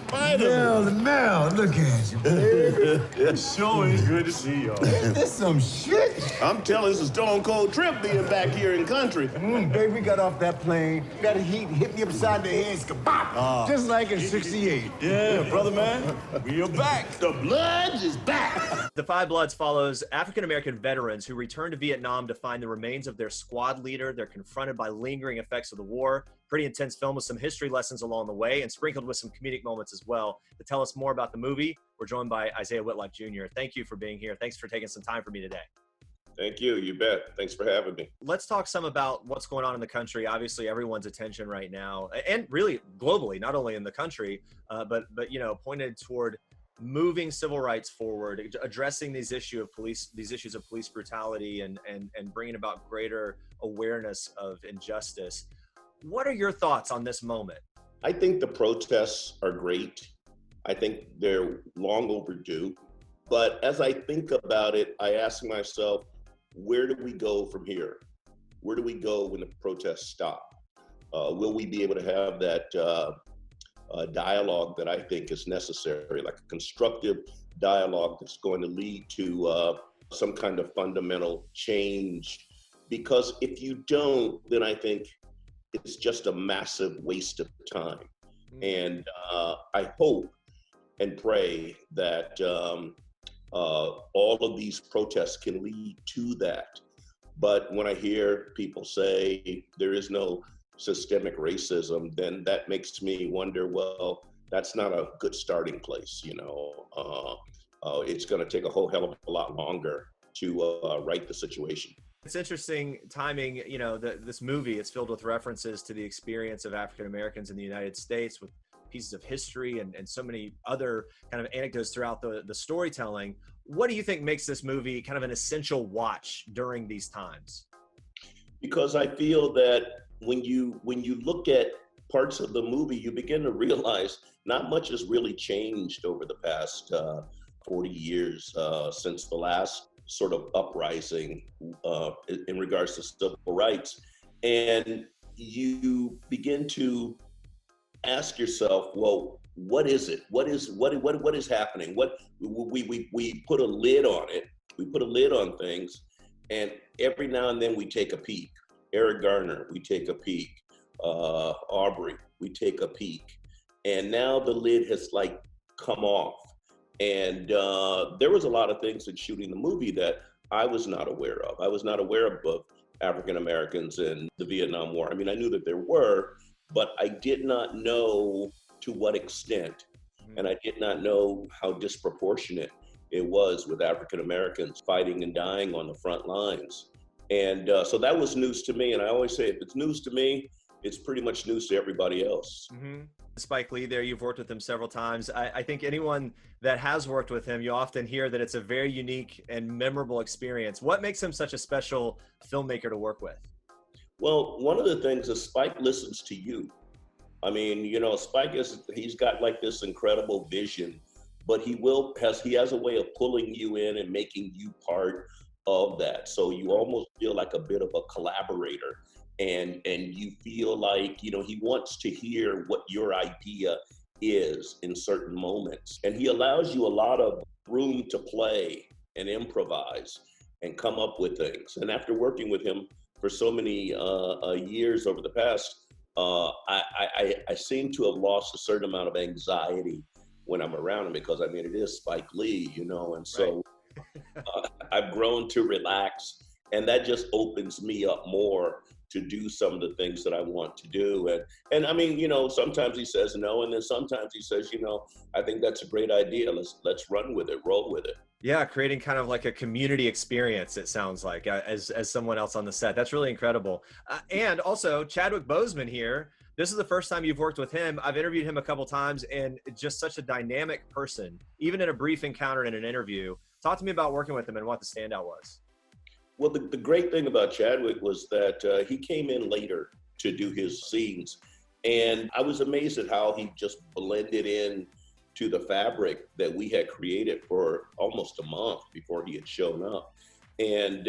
Finally. Now, look at you, baby. It sure is good to see y'all. This some shit. I'm telling, it's a stone cold trip being back here in country. Baby, we got off that plane. That heat hit me upside the head. Kabop! Just like in '68. Yeah, brother man, we are back. The Bloods is back. The Five Bloods follows African-American veterans who return to Vietnam to find the remains of their squad leader. They're confronted by lingering effects of the war. Pretty intense film with some history lessons along the way and sprinkled with some comedic moments as well. To tell us more about the movie, we're joined by Isiah Whitlock Jr. Thank you for being here. Thanks for taking some time for me today. Thank you. You bet. Thanks for having me. Let's talk some about what's going on in the country. Obviously, everyone's attention right now, and really globally, not only in the country, but you know, pointed toward moving civil rights forward, addressing these issues of police brutality, and bringing about greater awareness of injustice. What are your thoughts on this moment? I think the protests are great. I think they're long overdue. But as I think about it, I ask myself, where do we go from here? Where do we go when the protests stop? Will we be able to have that dialogue that I think is necessary, like a constructive dialogue that's going to lead to some kind of fundamental change? Because if you don't, then I think it's just a massive waste of time. And I hope and pray that all of these protests can lead to that. But when I hear people say there is no systemic racism, then that makes me wonder, well, that's not a good starting place, you know. It's gonna take a whole hell of a lot longer to right the situation. It's interesting timing, you know, this movie, it's filled with references to the experience of African Americans in the United States with pieces of history and so many other kind of anecdotes throughout the storytelling. What do you think makes this movie kind of an essential watch during these times? Because I feel that when you look at parts of the movie, you begin to realize not much has really changed over the past 40 years since the last sort of uprising in regards to civil rights. And you begin to ask yourself, well, what is it? What is happening? What we put a lid on it. We put a lid on things, and every now and then we take a peek. Eric Garner, we take a peek. Aubrey, we take a peek. And now the lid has like come off. And there was a lot of things in shooting the movie that I was not aware of. I was not aware of African Americans in the Vietnam War. I mean, I knew that there were, but I did not know to what extent. And I did not know how disproportionate it was with African Americans fighting and dying on the front lines. And so that was news to me. And I always say, if it's news to me, it's pretty much news to everybody else. Mm-hmm. Spike Lee there, you've worked with him several times. I think anyone that has worked with him, you often hear that it's a very unique and memorable experience. What makes him such a special filmmaker to work with? Well, one of the things is Spike listens to you. I mean, you know, he's got like this incredible vision, but he has a way of pulling you in and making you part of that. So you almost feel like a bit of a collaborator. And you feel like, you know, he wants to hear what your idea is in certain moments. And he allows you a lot of room to play and improvise and come up with things. And after working with him for so many years over the past, I seem to have lost a certain amount of anxiety when I'm around him, because I mean, it is Spike Lee, you know, and so I've grown to relax, and that just opens me up more to do some of the things that I want to do. And I mean, you know, sometimes he says no, and then sometimes he says, you know, I think that's a great idea. Let's run with it, roll with it. Yeah, creating kind of like a community experience, it sounds like, as someone else on the set. That's really incredible. And also, Chadwick Boseman here, this is the first time you've worked with him. I've interviewed him a couple times, and just such a dynamic person, even in a brief encounter in an interview. Talk to me about working with him and what the standout was. Well, the great thing about Chadwick was that he came in later to do his scenes. And I was amazed at how he just blended in to the fabric that we had created for almost a month before he had shown up. And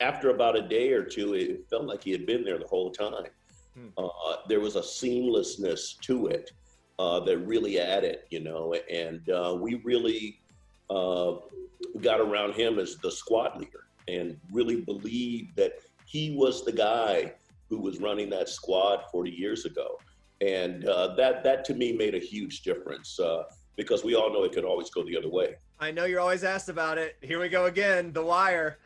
after about a day or two, it felt like he had been there the whole time. There was a seamlessness to it that really added, and we really got around him as the squad leader and really believed that he was the guy who was running that squad 40 years ago. And that to me made a huge difference because we all know it could always go the other way. I know you're always asked about it. Here we go again, The Wire.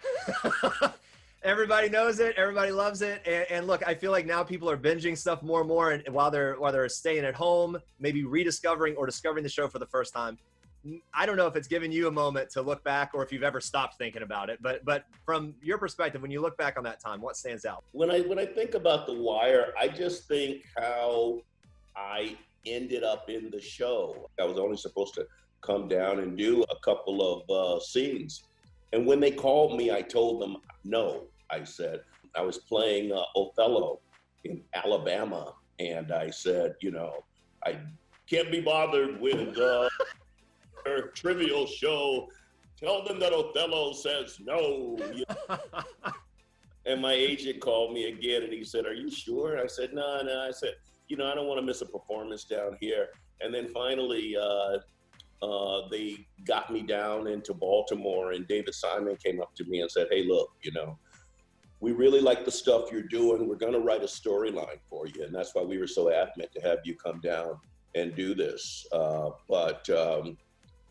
Everybody knows it. Everybody loves it. And look, I feel like now people are binging stuff more and more, and while they're staying at home, maybe rediscovering or discovering the show for the first time. I don't know if it's given you a moment to look back or if you've ever stopped thinking about it, but from your perspective, when you look back on that time, what stands out? When I think about The Wire, I just think how I ended up in the show. I was only supposed to come down and do a couple of scenes. And when they called me, I told them no. I said, I was playing Othello in Alabama. And I said, I can't be bothered with their trivial show. Tell them that Othello says no. And my agent called me again and he said, are you sure? I said, no. I said, I don't want to miss a performance down here. And then finally, they got me down into Baltimore, and David Simon came up to me and said, hey, look, we really like the stuff you're doing. We're going to write a storyline for you. And that's why we were so adamant to have you come down and do this. But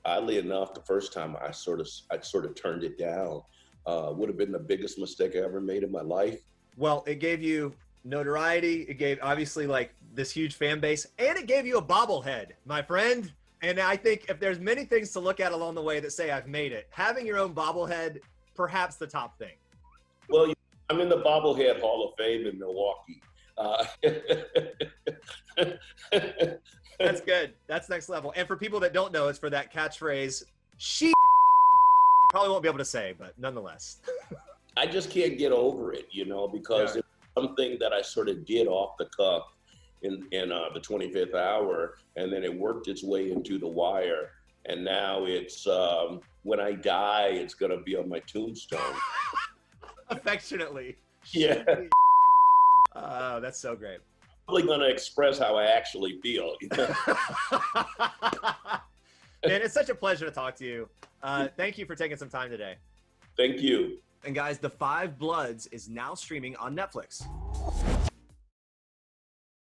oddly enough, the first time I sort of turned it down. Would have been the biggest mistake I ever made in my life. Well, it gave you notoriety. It gave obviously like this huge fan base, and it gave you a bobblehead, my friend. And I think if there's many things to look at along the way that say I've made it, having your own bobblehead, perhaps the top thing. Well, I'm in the Bobblehead Hall of Fame in Milwaukee. That's good. That's next level. And for people that don't know, it's for that catchphrase, she probably won't be able to say, but nonetheless. I just can't get over it, because it's something that I sort of did off the cuff in the 25th hour, and then it worked its way into The Wire. And now it's, when I die, it's going to be on my tombstone. Affectionately. Yeah. Oh, that's so great. Probably going to express how I actually feel. Man, it's such a pleasure to talk to you. Thank you for taking some time today. Thank you. And guys, The Five Bloods is now streaming on Netflix.